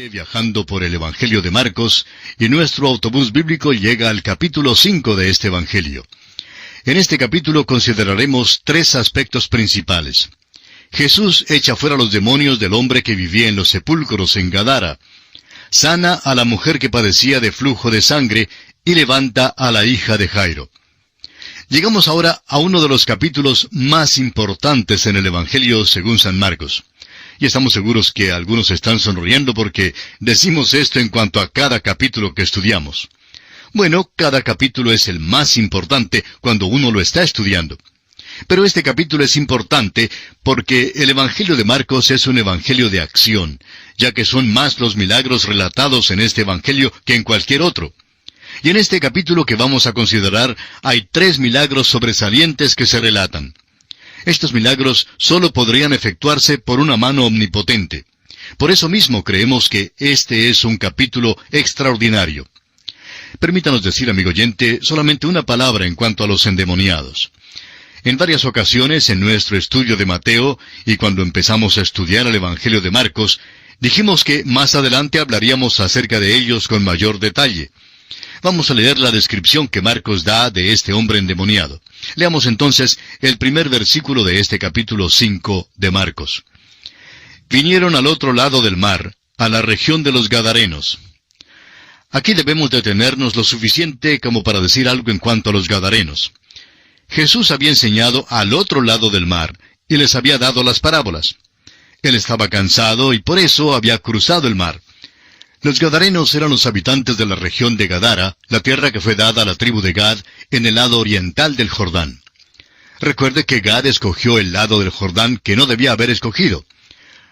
Viajando por el Evangelio de Marcos, y nuestro autobús bíblico llega al capítulo 5 de este Evangelio. En este capítulo consideraremos tres aspectos principales. Jesús echa fuera los demonios del hombre que vivía en los sepulcros en Gadara, sana a la mujer que padecía de flujo de sangre y levanta a la hija de Jairo. Llegamos ahora a uno de los capítulos más importantes en el Evangelio según San Marcos. Y estamos seguros que algunos están sonriendo porque decimos esto en cuanto a cada capítulo que estudiamos. Bueno, cada capítulo es el más importante cuando uno lo está estudiando. Pero este capítulo es importante porque el Evangelio de Marcos es un evangelio de acción, ya que son más los milagros relatados en este evangelio que en cualquier otro. Y en este capítulo que vamos a considerar hay 3 milagros sobresalientes que se relatan. Estos milagros solo podrían efectuarse por una mano omnipotente. Por eso mismo creemos que este es un capítulo extraordinario. Permítanos decir, amigo oyente, solamente una palabra en cuanto a los endemoniados. En varias ocasiones en nuestro estudio de Mateo, y cuando empezamos a estudiar el Evangelio de Marcos, dijimos que más adelante hablaríamos acerca de ellos con mayor detalle. Vamos a leer la descripción que Marcos da de este hombre endemoniado. Leamos entonces el primer versículo de este capítulo 5 de Marcos. Vinieron al otro lado del mar, a la región de los Gadarenos. Aquí debemos detenernos lo suficiente como para decir algo en cuanto a los Gadarenos. Jesús había enseñado al otro lado del mar y les había dado las parábolas. Él estaba cansado y por eso había cruzado el mar. Los Gadarenos eran los habitantes de la región de Gadara, la tierra que fue dada a la tribu de Gad en el lado oriental del Jordán. Recuerde que Gad escogió el lado del Jordán que no debía haber escogido.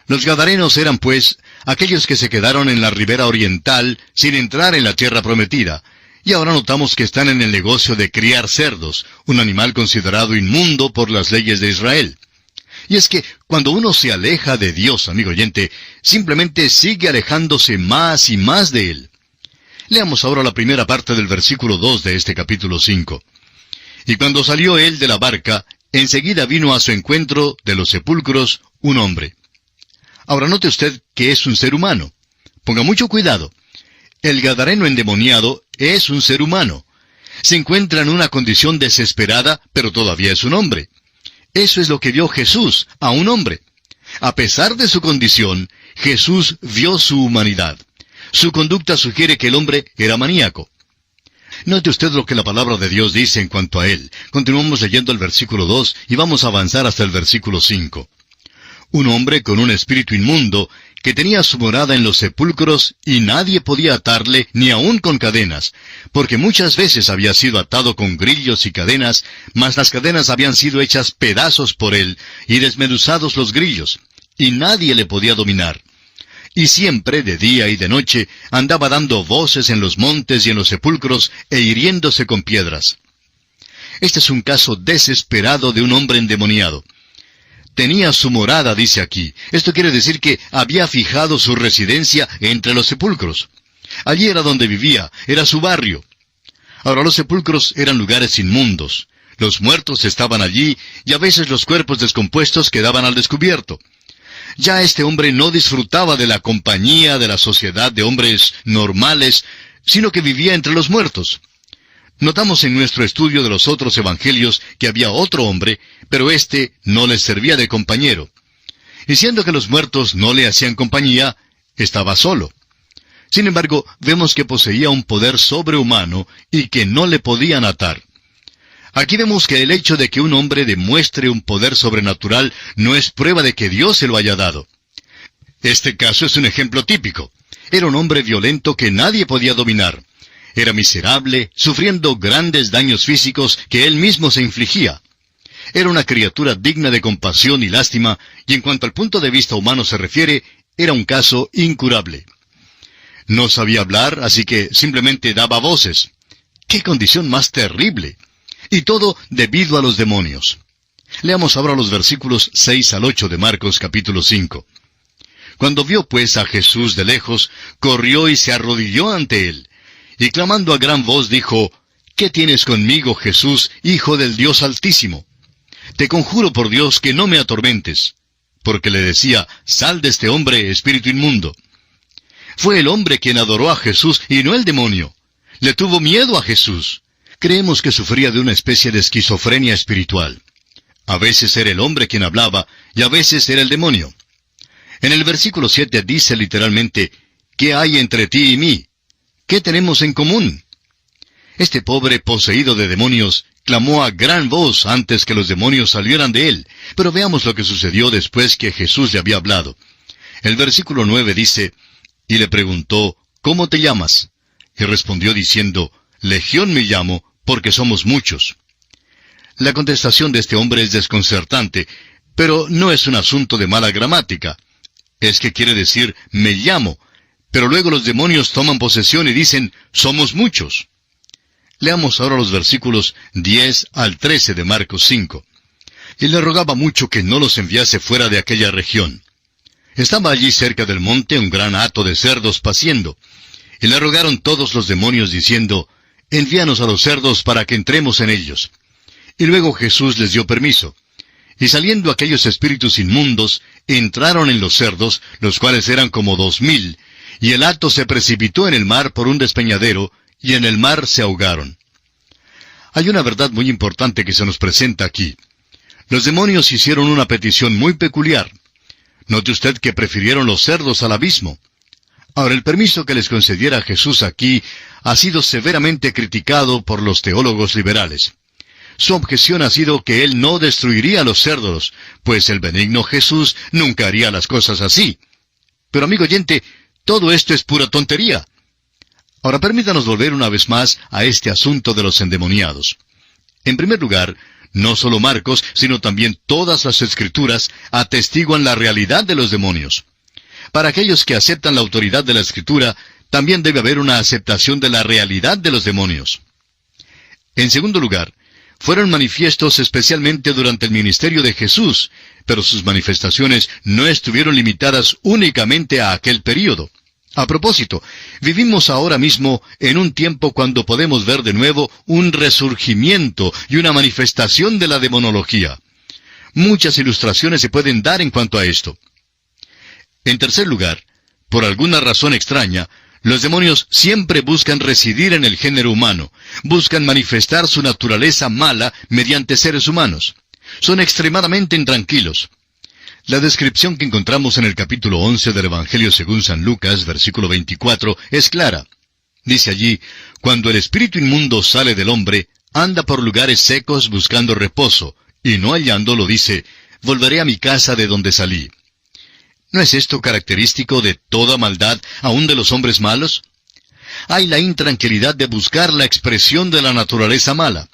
Los Gadarenos eran, pues, aquellos que se quedaron en la ribera oriental sin entrar en la tierra prometida, y ahora notamos que están en el negocio de criar cerdos, un animal considerado inmundo por las leyes de Israel. Y es que cuando uno se aleja de Dios, amigo oyente, simplemente sigue alejándose más y más de Él. Leamos ahora la primera parte del versículo 2 de este capítulo 5. Y cuando salió él de la barca, enseguida vino a su encuentro de los sepulcros un hombre. Ahora note usted que es un ser humano. Ponga mucho cuidado. El gadareno endemoniado es un ser humano. Se encuentra en una condición desesperada, pero todavía es un hombre. Eso es lo que vio Jesús, a un hombre. A pesar de su condición, Jesús vio su humanidad. Su conducta sugiere que el hombre era maníaco. Note usted lo que la palabra de Dios dice en cuanto a él. Continuamos leyendo el versículo 2 y vamos a avanzar hasta el versículo 5. Un hombre con un espíritu inmundo, que tenía su morada en los sepulcros, y nadie podía atarle ni aun con cadenas, porque muchas veces había sido atado con grillos y cadenas, mas las cadenas habían sido hechas pedazos por él, y desmenuzados los grillos, y nadie le podía dominar. Y siempre, de día y de noche, andaba dando voces en los montes y en los sepulcros, e hiriéndose con piedras. Este es un caso desesperado de un hombre endemoniado. Tenía su morada, dice aquí. Esto quiere decir que había fijado su residencia entre los sepulcros. Allí era donde vivía, era su barrio. Ahora los sepulcros eran lugares inmundos. Los muertos estaban allí, y a veces los cuerpos descompuestos quedaban al descubierto. Ya este hombre no disfrutaba de la compañía de la sociedad de hombres normales, sino que vivía entre los muertos. Notamos en nuestro estudio de los otros evangelios que había otro hombre, pero éste no les servía de compañero. Y siendo que los muertos no le hacían compañía, estaba solo. Sin embargo, vemos que poseía un poder sobrehumano y que no le podían atar. Aquí vemos que el hecho de que un hombre demuestre un poder sobrenatural no es prueba de que Dios se lo haya dado. Este caso es un ejemplo típico. Era un hombre violento que nadie podía dominar. Era miserable, sufriendo grandes daños físicos que él mismo se infligía. Era una criatura digna de compasión y lástima, y en cuanto al punto de vista humano se refiere, era un caso incurable. No sabía hablar, así que simplemente daba voces. ¡Qué condición más terrible! Y todo debido a los demonios. Leamos ahora los versículos 6 al 8 de Marcos capítulo 5. Cuando vio pues a Jesús de lejos, corrió y se arrodilló ante él. Y clamando a gran voz dijo, ¿qué tienes conmigo, Jesús, Hijo del Dios Altísimo? Te conjuro por Dios que no me atormentes. Porque le decía, sal de este hombre, espíritu inmundo. Fue el hombre quien adoró a Jesús y no el demonio. Le tuvo miedo a Jesús. Creemos que sufría de una especie de esquizofrenia espiritual. A veces era el hombre quien hablaba y a veces era el demonio. En el versículo 7 dice literalmente, ¿qué hay entre ti y mí? ¿Qué tenemos en común? Este pobre poseído de demonios clamó a gran voz antes que los demonios salieran de él. Pero veamos lo que sucedió después que Jesús le había hablado. El versículo 9 dice, y le preguntó, ¿cómo te llamas? Y respondió diciendo, Legión me llamo, porque somos muchos. La contestación de este hombre es desconcertante, pero no es un asunto de mala gramática. Es que quiere decir, me llamo, pero luego los demonios toman posesión y dicen, somos muchos. Leamos ahora los versículos 10 al 13 de Marcos 5. Y le rogaba mucho que no los enviase fuera de aquella región. Estaba allí cerca del monte un gran hato de cerdos paciendo. Y le rogaron todos los demonios diciendo, envíanos a los cerdos para que entremos en ellos. Y luego Jesús les dio permiso. Y saliendo aquellos espíritus inmundos, entraron en los cerdos, los cuales eran como 2000, y el hato se precipitó en el mar por un despeñadero, y en el mar se ahogaron. Hay una verdad muy importante que se nos presenta aquí. Los demonios hicieron una petición muy peculiar. Note usted que prefirieron los cerdos al abismo. Ahora, el permiso que les concediera Jesús aquí ha sido severamente criticado por los teólogos liberales. Su objeción ha sido que él no destruiría a los cerdos, pues el benigno Jesús nunca haría las cosas así. Pero, amigo oyente, todo esto es pura tontería. Ahora permítanos volver una vez más a este asunto de los endemoniados. En primer lugar, no solo Marcos, sino también todas las Escrituras atestiguan la realidad de los demonios. Para aquellos que aceptan la autoridad de la Escritura, también debe haber una aceptación de la realidad de los demonios. En segundo lugar, fueron manifiestos especialmente durante el ministerio de Jesús, pero sus manifestaciones no estuvieron limitadas únicamente a aquel período. A propósito, vivimos ahora mismo en un tiempo cuando podemos ver de nuevo un resurgimiento y una manifestación de la demonología. Muchas ilustraciones se pueden dar en cuanto a esto. En tercer lugar, por alguna razón extraña, los demonios siempre buscan residir en el género humano, buscan manifestar su naturaleza mala mediante seres humanos. Son extremadamente intranquilos. La descripción que encontramos en el capítulo 11 del Evangelio según San Lucas, versículo 24, es clara. Dice allí, cuando el espíritu inmundo sale del hombre, anda por lugares secos buscando reposo, y no hallándolo dice, volveré a mi casa de donde salí. ¿No es esto característico de toda maldad, aun de los hombres malos? Hay la intranquilidad de buscar la expresión de la naturaleza mala.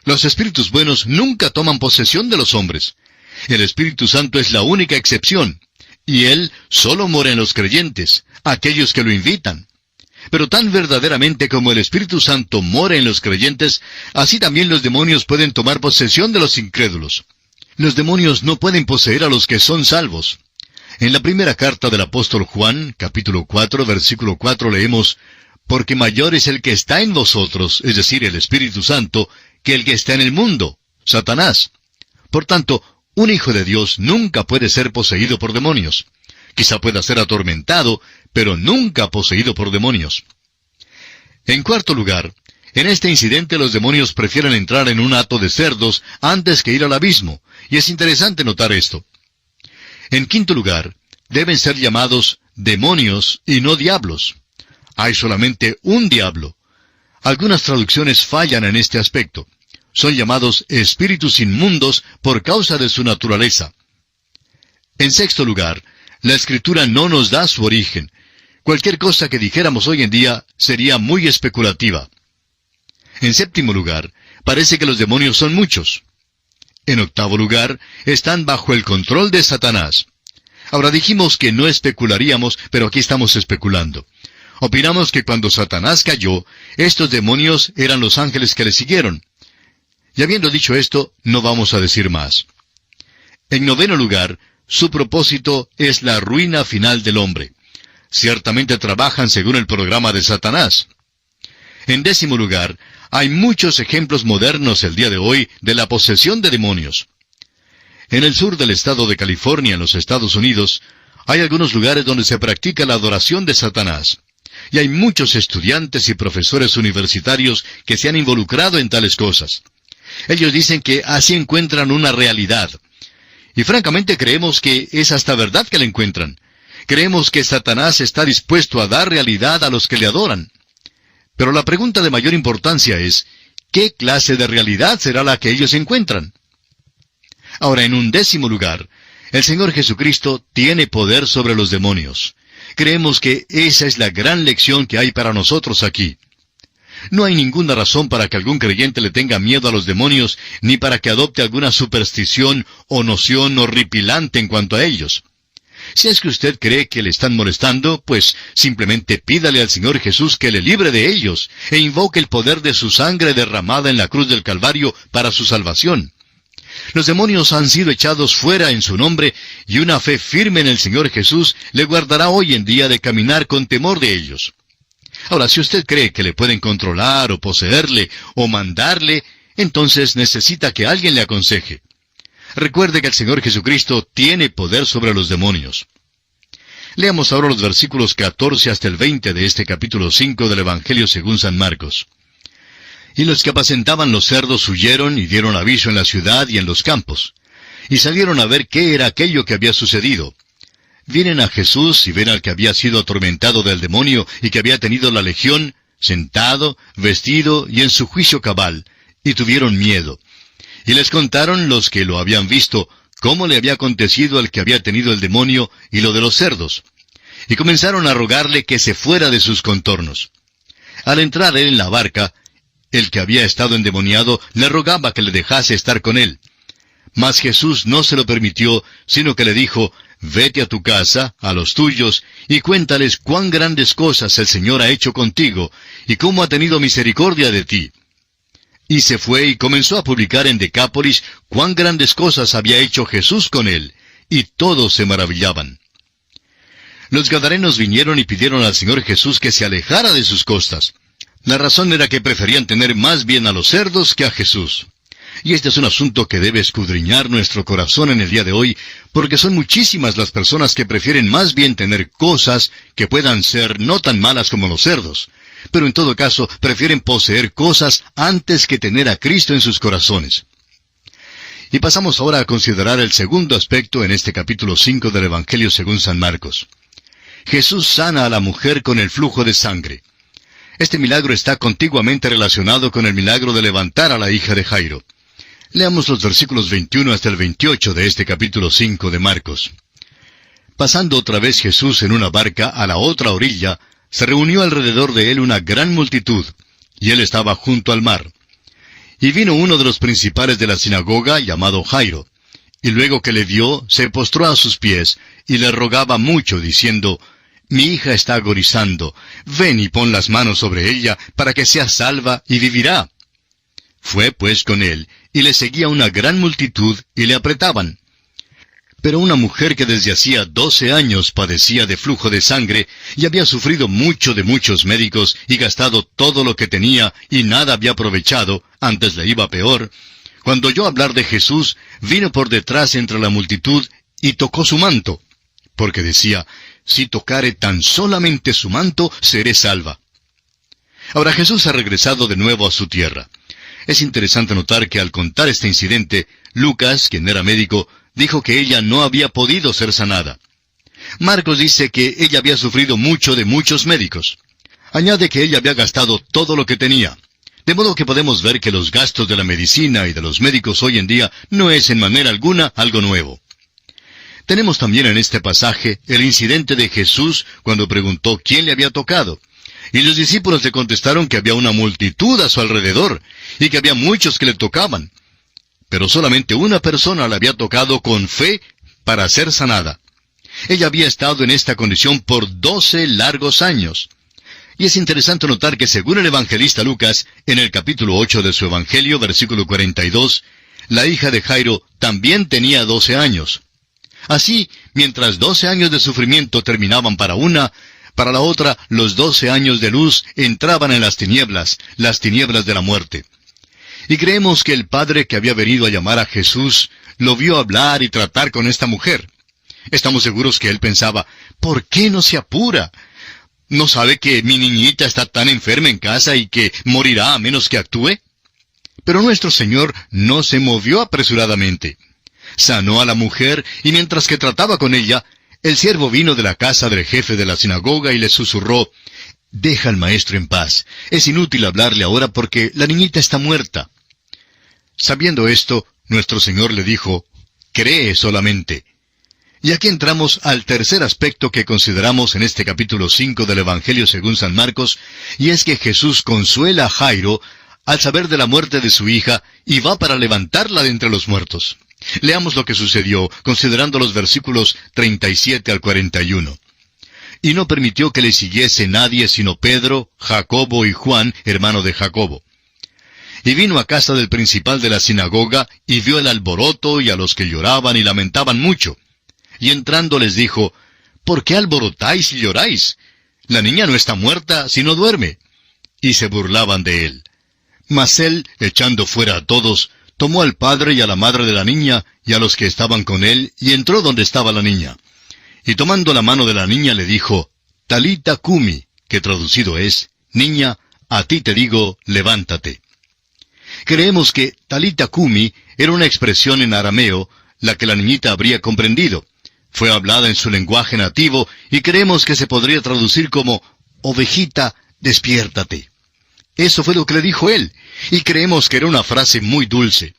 Los espíritus buenos nunca toman posesión de los hombres. El Espíritu Santo es la única excepción, y Él solo mora en los creyentes, aquellos que lo invitan. Pero tan verdaderamente como el Espíritu Santo mora en los creyentes, así también los demonios pueden tomar posesión de los incrédulos. Los demonios no pueden poseer a los que son salvos. En la primera carta del apóstol Juan, capítulo 4, versículo 4, leemos, «Porque mayor es el que está en vosotros, es decir, el Espíritu Santo, que el que está en el mundo, Satanás». Por tanto, un hijo de Dios nunca puede ser poseído por demonios. Quizá pueda ser atormentado, pero nunca poseído por demonios. En cuarto lugar, en este incidente los demonios prefieren entrar en un hato de cerdos antes que ir al abismo, y es interesante notar esto. En quinto lugar, deben ser llamados demonios y no diablos. Hay solamente un diablo. Algunas traducciones fallan en este aspecto. Son llamados espíritus inmundos por causa de su naturaleza. En sexto lugar, la Escritura no nos da su origen. Cualquier cosa que dijéramos hoy en día sería muy especulativa. En séptimo lugar, parece que los demonios son muchos. En octavo lugar, están bajo el control de Satanás. Ahora dijimos que no especularíamos, pero aquí estamos especulando. Opinamos que cuando Satanás cayó, estos demonios eran los ángeles que le siguieron. Y habiendo dicho esto, no vamos a decir más. En noveno lugar, su propósito es la ruina final del hombre. Ciertamente trabajan según el programa de Satanás. En décimo lugar, hay muchos ejemplos modernos el día de hoy de la posesión de demonios. En el sur del estado de California, en los Estados Unidos, Hay algunos lugares donde se practica la adoración de Satanás. Y hay muchos estudiantes y profesores universitarios que se han involucrado en tales cosas. Ellos dicen que así encuentran una realidad. Y francamente creemos que es hasta verdad que la encuentran. Creemos que Satanás está dispuesto a dar realidad a los que le adoran. Pero la pregunta de mayor importancia es, ¿qué clase de realidad será la que ellos encuentran? Ahora, en 10º lugar, el Señor Jesucristo tiene poder sobre los demonios. Creemos que esa es la gran lección que hay para nosotros aquí. No hay ninguna razón para que algún creyente le tenga miedo a los demonios, ni para que adopte alguna superstición o noción horripilante en cuanto a ellos. Si es que usted cree que le están molestando, pues simplemente pídale al Señor Jesús que le libre de ellos, e invoque el poder de su sangre derramada en la cruz del Calvario para su salvación. Los demonios han sido echados fuera en su nombre, y una fe firme en el Señor Jesús le guardará hoy en día de caminar con temor de ellos. Ahora, si usted cree que le pueden controlar o poseerle o mandarle, entonces necesita que alguien le aconseje. Recuerde que el Señor Jesucristo tiene poder sobre los demonios. Leamos ahora los versículos 14 hasta el 20 de este capítulo 5 del Evangelio según San Marcos. Y los que apacentaban los cerdos huyeron y dieron aviso en la ciudad y en los campos. Y salieron a ver qué era aquello que había sucedido. Vienen a Jesús y ven al que había sido atormentado del demonio y que había tenido la legión, sentado, vestido y en su juicio cabal, y tuvieron miedo. Y les contaron los que lo habían visto, cómo le había acontecido al que había tenido el demonio y lo de los cerdos. Y comenzaron a rogarle que se fuera de sus contornos. Al entrar él en la barca, el que había estado endemoniado le rogaba que le dejase estar con él. Mas Jesús no se lo permitió, sino que le dijo, «Vete a tu casa, a los tuyos, y cuéntales cuán grandes cosas el Señor ha hecho contigo, y cómo ha tenido misericordia de ti». Y se fue y comenzó a publicar en Decápolis cuán grandes cosas había hecho Jesús con él, y todos se maravillaban. Los gadarenos vinieron y pidieron al Señor Jesús que se alejara de sus costas. La razón era que preferían tener más bien a los cerdos que a Jesús. Y este es un asunto que debe escudriñar nuestro corazón en el día de hoy, porque son muchísimas las personas que prefieren más bien tener cosas que puedan ser no tan malas como los cerdos, pero en todo caso prefieren poseer cosas antes que tener a Cristo en sus corazones. Y pasamos ahora a considerar el segundo aspecto en este capítulo 5 del Evangelio según San Marcos. Jesús sana a la mujer con el flujo de sangre. Este milagro está contiguamente relacionado con el milagro de levantar a la hija de Jairo. Leamos los versículos 21 hasta el 28 de este capítulo 5 de Marcos. Pasando otra vez Jesús en una barca a la otra orilla, se reunió alrededor de él una gran multitud, y él estaba junto al mar. Y vino uno de los principales de la sinagoga, llamado Jairo, y luego que le vio, se postró a sus pies, y le rogaba mucho, diciendo, «Mi hija está agonizando, ven y pon las manos sobre ella, para que sea salva y vivirá». Fue pues con él, y le seguía una gran multitud, y le apretaban. Pero una mujer que desde hacía 12 años padecía de flujo de sangre, y había sufrido mucho de muchos médicos, y gastado todo lo que tenía, y nada había aprovechado, antes le iba peor, cuando oyó hablar de Jesús, vino por detrás entre la multitud, y tocó su manto, porque decía, «Si tocare tan solamente su manto, seré salva». Ahora Jesús ha regresado de nuevo a su tierra. Es interesante notar que al contar este incidente, Lucas, quien era médico, dijo que ella no había podido ser sanada. Marcos dice que ella había sufrido mucho de muchos médicos. Añade que ella había gastado todo lo que tenía. De modo que podemos ver que los gastos de la medicina y de los médicos hoy en día no es en manera alguna algo nuevo. Tenemos también en este pasaje el incidente de Jesús cuando preguntó quién le había tocado. Y los discípulos le contestaron que había una multitud a su alrededor, y que había muchos que le tocaban. Pero solamente una persona le había tocado con fe para ser sanada. Ella había estado en esta condición por 12 largos años. Y es interesante notar que según el evangelista Lucas, en el capítulo 8 de su evangelio, versículo 42, la hija de Jairo también tenía 12 años. Así, mientras 12 años de sufrimiento terminaban para una, para la otra, los 12 años de luz entraban en las tinieblas de la muerte. Y creemos que el padre que había venido a llamar a Jesús, lo vio hablar y tratar con esta mujer. Estamos seguros que él pensaba, ¿por qué no se apura? ¿No sabe que mi niñita está tan enferma en casa y que morirá a menos que actúe? Pero nuestro Señor no se movió apresuradamente. Sanó a la mujer, y mientras que trataba con ella, el siervo vino de la casa del jefe de la sinagoga y le susurró, «Deja al maestro en paz. Es inútil hablarle ahora porque la niñita está muerta». Sabiendo esto, nuestro Señor le dijo, «Cree solamente». Y aquí entramos al tercer aspecto que consideramos en este capítulo 5 del Evangelio según San Marcos, y es que Jesús consuela a Jairo al saber de la muerte de su hija y va para levantarla de entre los muertos. Leamos lo que sucedió, considerando los versículos 37 al 41. Y no permitió que le siguiese nadie sino Pedro, Jacobo y Juan, hermano de Jacobo. Y vino a casa del principal de la sinagoga, y vio el alboroto y a los que lloraban y lamentaban mucho. Y entrando les dijo, ¿por qué alborotáis y lloráis? La niña no está muerta, sino duerme. Y se burlaban de él. Mas él, echando fuera a todos, tomó al padre y a la madre de la niña, y a los que estaban con él, y entró donde estaba la niña. Y tomando la mano de la niña le dijo, Talita cumi, que traducido es, Niña, a ti te digo, levántate. Creemos que Talita cumi era una expresión en arameo, la que la niñita habría comprendido. Fue hablada en su lenguaje nativo, y creemos que se podría traducir como, ovejita, despiértate. Eso fue lo que le dijo él, y creemos que era una frase muy dulce.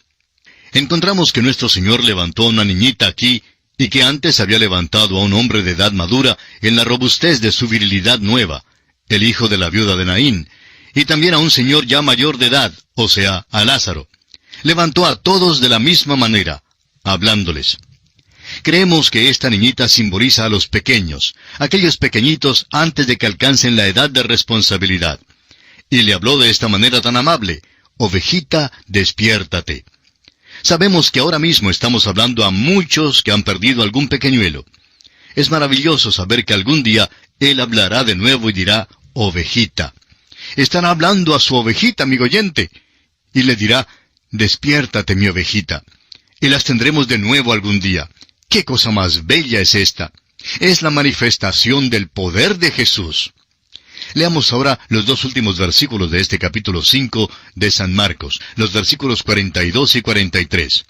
Encontramos que nuestro Señor levantó a una niñita aquí, y que antes había levantado a un hombre de edad madura en la robustez de su virilidad nueva, el hijo de la viuda de Naín, y también a un señor ya mayor de edad, o sea, a Lázaro. Levantó a todos de la misma manera, hablándoles. Creemos que esta niñita simboliza a los pequeños, aquellos pequeñitos antes de que alcancen la edad de responsabilidad. Y le habló de esta manera tan amable, ovejita, despiértate. Sabemos que ahora mismo estamos hablando a muchos que han perdido algún pequeñuelo. Es maravilloso saber que algún día Él hablará de nuevo y dirá, ovejita. Están hablando a su ovejita, amigo oyente, y le dirá, despiértate, mi ovejita. Y las tendremos de nuevo algún día. ¡Qué cosa más bella es esta! Es la manifestación del poder de Jesús. Leamos ahora los dos últimos versículos de este capítulo 5 de San Marcos, los versículos 42 y 43.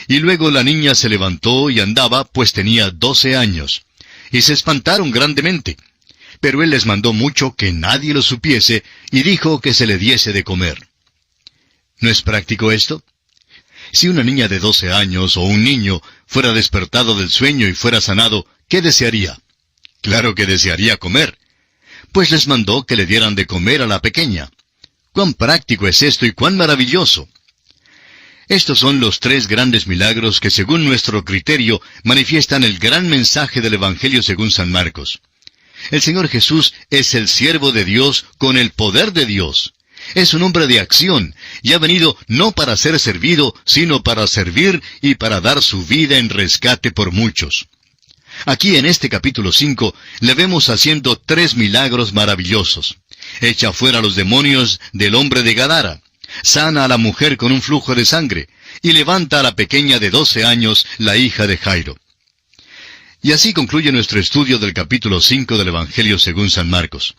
Y luego la niña se levantó y andaba, pues tenía 12 años. Y se espantaron grandemente. Pero él les mandó mucho que nadie lo supiese, y dijo que se le diese de comer. ¿No es práctico esto? Si una niña de 12 años o un niño fuera despertado del sueño y fuera sanado, ¿qué desearía? Claro que desearía comer. Pues les mandó que le dieran de comer a la pequeña. ¡Cuán práctico es esto y cuán maravilloso! Estos son los tres grandes milagros que, según nuestro criterio, manifiestan el gran mensaje del Evangelio según San Marcos. El Señor Jesús es el siervo de Dios con el poder de Dios. Es un hombre de acción, y ha venido no para ser servido, sino para servir y para dar su vida en rescate por muchos. Aquí en este capítulo 5 le vemos haciendo 3 milagros maravillosos. Echa fuera a los demonios del hombre de Gadara, sana a la mujer con un flujo de sangre, y levanta a la pequeña de 12 años, la hija de Jairo. Y así concluye nuestro estudio del capítulo 5 del Evangelio según San Marcos.